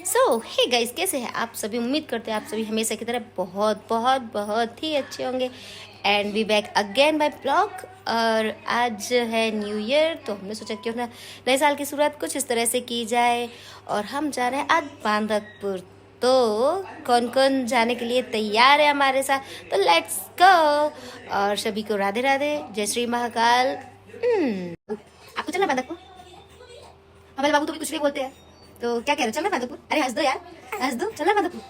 Hey guys, कैसे हैं आप सभी। उम्मीद करते हैं आप सभी हमेशा की तरह बहुत बहुत बहुत ही अच्छे होंगे। And we back again bye blog. और आज है न्यू ईयर, तो हमने सोचा क्यों ना नए साल की शुरुआत कुछ इस तरह से की जाए। और हम जा रहे हैं आज बांधकपुर। तो कौन कौन जाने के लिए तैयार है हमारे साथ, तो लेट्स गो। और सभी को राधे राधे, जय श्री महाकाल। आपको चलना बांधकपुर? हमारे बाबू तो भी कुछ नहीं बोलते हैं, तो क्या कह रहे हो, चलना बांधकपुर? अरे हंस दो यार, हंस दो, चलना बांधकपुर।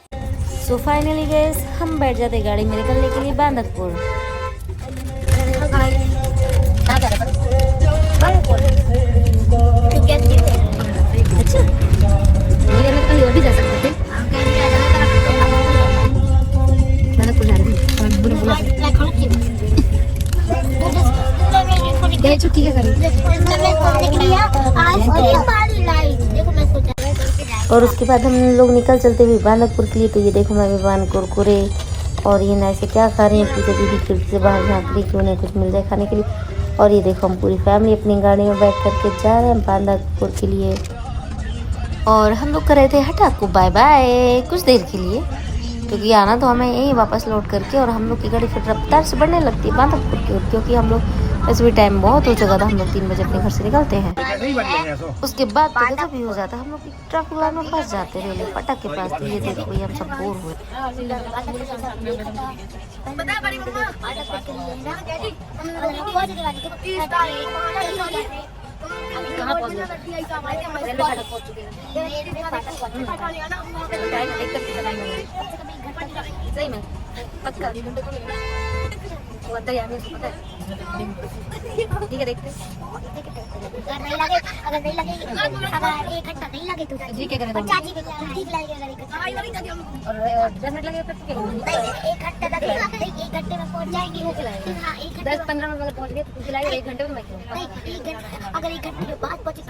सो फाइनली गाइस हम बैठ जाते गाड़ी में निकलने के लिए बांधकपुर। अच्छा, मुझे लगा कहीं और भी जा सकते थे। बांधकपुर जा रहे थे। छुट्टी क्या करी? और उसके बाद हम लोग निकल चलते हुए बांधकपुर के लिए। तो ये देखो मैं विवान कुरकुरे और ये ना से क्या खा रही है। पूजा दीदी खिड़की से बाहर झाँक रही कि उन्हें कुछ मिल जाए खाने के लिए। और ये देखो हम पूरी फैमिली अपनी गाड़ी में बैठ करके जा रहे हैं बांधकपुर के लिए। और हम लोग कर रहे थे हटाको बाय बाय कुछ देर के लिए, क्योंकि आना तो हमें यहीं वापस लौट करके। और हम लोग की गाड़ी फिर रफ्तार से बढ़ने लगती है बांधकपुर की ओर, क्योंकि हम लोग वैसे भी टाइम बहुत हो चुका था। हम लोग 3 बजे अपने घर से निकलते हैं। उसके बाद तो गजब भी हो जाता है, हम लोग ट्रैफिक लाइन में फंस जाते हैं रेलवे फाटक के पास। तो ये देखो ये हम सब बोर हुए। सही में पक्का ठीक है, देखते अगर नहीं लगे अगर 1 घंटा नहीं लगे तो जी क्या करें, चाची को ठीक लगेगा। और 10 मिनट लगेगा फिर 1 घंटा लगेगा, 1 घंटे में पहुंच जाएंगे। हां 10-15 मिनट में पहुंच गए तो लाएगा 1 घंटे में। मैं अगर 1 घंटे के बाद पहुंचे,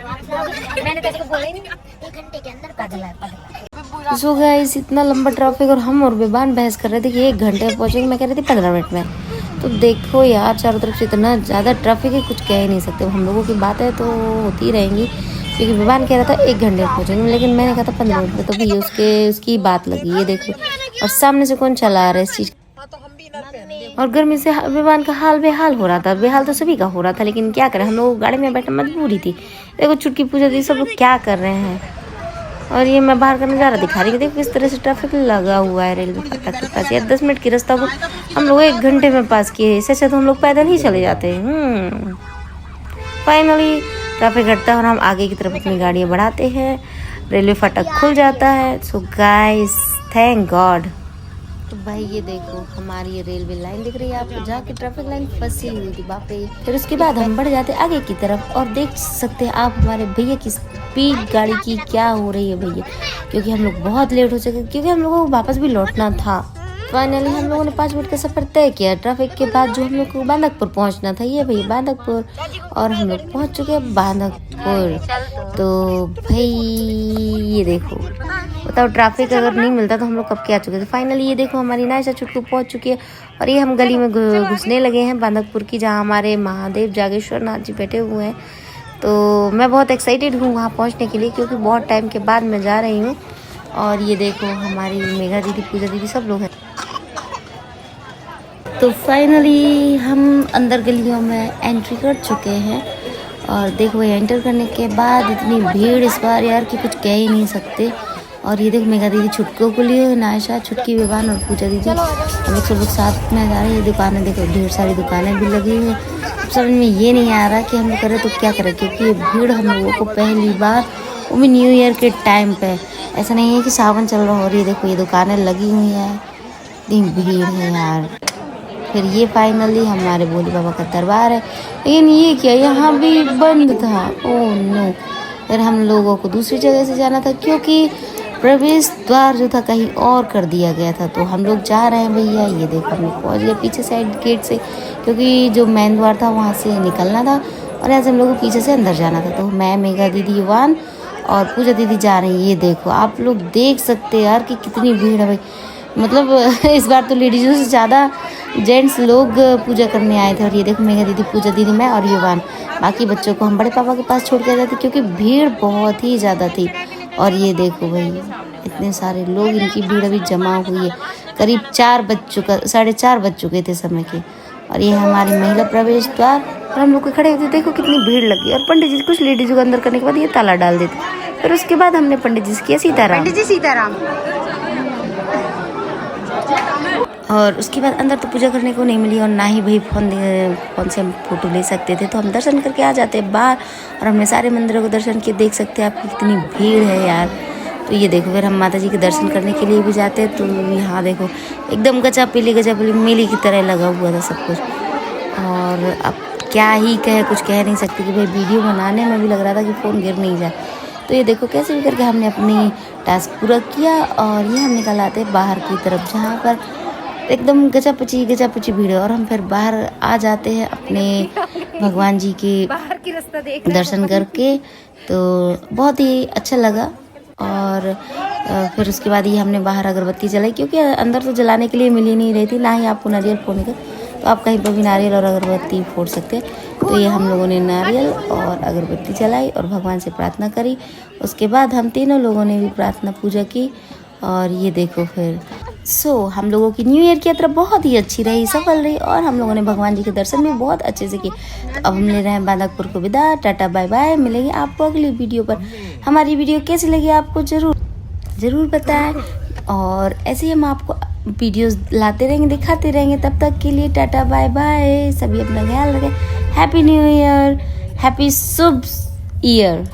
मैंने तो बोला ही नहीं 1 घंटे के अंदर पहुंचना है। सो गाइस इतना लंबा ट्रैफिक और हम और बेबान बहस कर रहे थे कि 1 घंटे में पहुंचेंगे, मैं कह रही थी 15 मिनट में। तो देखो यार चारों तरफ से इतना ज़्यादा ट्रैफिक है, कुछ कह ही नहीं सकते। हम लोगों की बातें तो होती रहेंगी, क्योंकि विवान कह रहा था 1 घंटे में पहुँचेंगे, लेकिन मैंने कहा था 15 मिनट में। तो भी उसकी बात लगी। ये देखो और सामने से कौन चला रहा है इस चीज़। और गर्मी से विवान का हाल बेहाल हो रहा था। बेहाल तो सभी का हो रहा था, लेकिन क्या करें, हम लोग गाड़ी में बैठना मजबूरी थी। देखो छुटकी पूजा दी सब लोग क्या कर रहे हैं। और ये मैं बाहर का नज़ारा दिखा रही हूँ। देखो किस तरह से ट्रैफिक लगा हुआ है रेलवे फाटक के पास। यार 10 मिनट की रास्ता को हम लोग 1 घंटे में पास किए। इससे अच्छा तो हम लोग पैदल ही चले जाते हैं। फाइनली ट्रैफिक हटता है और हम आगे की तरफ अपनी गाड़ियाँ बढ़ाते हैं। रेलवे फाटक खुल जाता है। So guys thank God. तो भाई ये देखो हमारी ये रेलवे लाइन दिख रही है आपको, जहाँ की ट्रैफिक लाइन फंसी हुई थी बाप रे। फिर उसके बाद हम बढ़ जाते आगे की तरफ और देख सकते हैं आप हमारे भैया की स्पीड गाड़ी की क्या हो रही है भैया, क्योंकि हम लोग बहुत लेट हो चुके, क्योंकि हम लोगों को वापस भी लौटना था। फाइनली हम लोगों ने 5 मिनट का सफर तय किया ट्रैफिक के बाद। जो हम लोग को बांधकपुर पहुंचना था, ये भैया बांधकपुर, और हम लोग पहुंच चुके हैं बांधकपुर। तो भाई ये देखो बताओ ट्रैफिक अगर नहीं मिलता तो हम लोग कब के आ चुके थे। फाइनली ये देखो हमारी नायशा छुटकू पहुंच चुकी है और ये हम गली में घुसने लगे हैं बांधकपुर की, जहाँ हमारे महादेव जागेश्वर नाथ जी बैठे हुए हैं। तो मैं बहुत एक्साइटेड हूँ वहाँ पहुँचने के लिए, क्योंकि बहुत टाइम के बाद मैं जा रही हूँ। और ये देखो हमारी मेघा दीदी पूजा दीदी सब लोग हैं। तो फाइनली हम अंदर गलियों में एंट्री कर चुके हैं। और देखो एंटर करने के बाद इतनी भीड़ इस बार यार कि कुछ कह ही नहीं सकते। और ये देखो मेघा दीदी छुटकों को लिए नायशा छुटकी विवान और पूजा दीदी हम लोग सब लोग साथ में जा रहे हैं। दुकानें देखो ढेर सारी दुकानें भी लगी हुई हैं। समझ में ये नहीं आ रहा कि हम लोग करें तो क्या करें, क्योंकि ये भीड़ हम लोगों को पहली बार, वो भी न्यू ईयर के टाइम पे, ऐसा नहीं है कि सावन चल रहा हो। और ये देखो ये दुकानें लगी हुई हैं, इतनी भीड़ है यार। फिर ये फाइनली हमारे भोले बाबा का दरबार है, लेकिन ये क्या यहाँ भी बंद था। Oh no. फिर हम लोगों को दूसरी जगह से जाना था, क्योंकि प्रवेश द्वार जो था कहीं और कर दिया गया था। तो हम लोग जा रहे हैं भैया। ये देखो हम लोग पहुँच गए पीछे साइड गेट से, क्योंकि जो मेन द्वार था वहाँ से निकलना था और ऐसे हम लोग को पीछे से अंदर जाना था। तो मैं मेघा दीदी युवान और पूजा दीदी जा रही है। ये देखो आप लोग देख सकते हैं यार कि कितनी भीड़ है भाई। मतलब इस बार तो लेडीज़ों से ज़्यादा जेंट्स लोग पूजा करने आए थे। और ये देखो मेघा दीदी पूजा दीदी मैं और युवान, बाकी बच्चों को हम बड़े पापा के पास छोड़ के आए थे, क्योंकि भीड़ बहुत ही ज़्यादा थी। और ये देखो भाई इतने सारे लोग, इनकी भीड़ अभी जमा हुई है। करीब 4 बज चुका, 4:30 बज चुके थे समय के। और ये हमारी महिला प्रवेश द्वार, और हम लोग खड़े होते देखो कितनी भीड़ लगी। और पंडित जी कुछ लेडीज को अंदर करने के बाद ये ताला डाल देते। फिर उसके बाद हमने पंडित जी से किया सीताराम। पंडित जी सीताराम। और उसके बाद अंदर तो पूजा करने को नहीं मिली, और ना ही भाई फोन से हम फोटो ले सकते थे। तो हम दर्शन करके आ जाते बाहर, और हमने सारे मंदिरों को दर्शन किए। देख सकते हैं आप कितनी भीड़ है यार। तो ये देखो फिर हम माता जी के दर्शन करने के लिए भी जाते हैं। तो यहाँ देखो एकदम गचापीली मेले की तरह लगा हुआ था सब कुछ। और अब क्या ही कहे, कुछ कह नहीं सकते कि भाई वीडियो बनाने में भी लग रहा था कि फ़ोन गिर नहीं जाए। तो ये देखो कैसे भी करके हमने अपनी टास्क पूरा किया, और ये हम निकल आते बाहर की तरफ जहाँ पर एकदम गचापची भीड़ है। और हम फिर बाहर आ जाते हैं अपने भगवान जी के बाहर की रास्ता देख दर्शन करके। तो बहुत ही अच्छा लगा। और फिर उसके बाद ये हमने बाहर अगरबत्ती जलाई, क्योंकि अंदर तो जलाने के लिए मिल ही नहीं रही थी, ना ही आपको नारियल फोड़ने का। तो आप कहीं पर भी नारियल और अगरबत्ती फोड़ सकते हैं। तो ये हम लोगों ने नारियल और अगरबत्ती जलाई और भगवान से प्रार्थना करी। उसके बाद हम तीनों लोगों ने भी प्रार्थना पूजा की। और ये देखो फिर हम लोगों की न्यू ईयर की यात्रा बहुत ही अच्छी रही, सफल रही, और हम लोगों ने भगवान जी के दर्शन भी बहुत अच्छे से किए। तो अब हम ले रहे हैं बांदकपुर को विदा। Tata bye bye. मिलेंगे आपको अगली वीडियो पर। हमारी वीडियो कैसी लगी आपको ज़रूर बताएं, और ऐसे ही हम आपको वीडियोस लाते रहेंगे, दिखाते रहेंगे। तब तक के लिए टाटा बाय बाय। सभी अपना ख्याल रखें। हैप्पी न्यू ईयर, हैप्पी शुभ ईयर।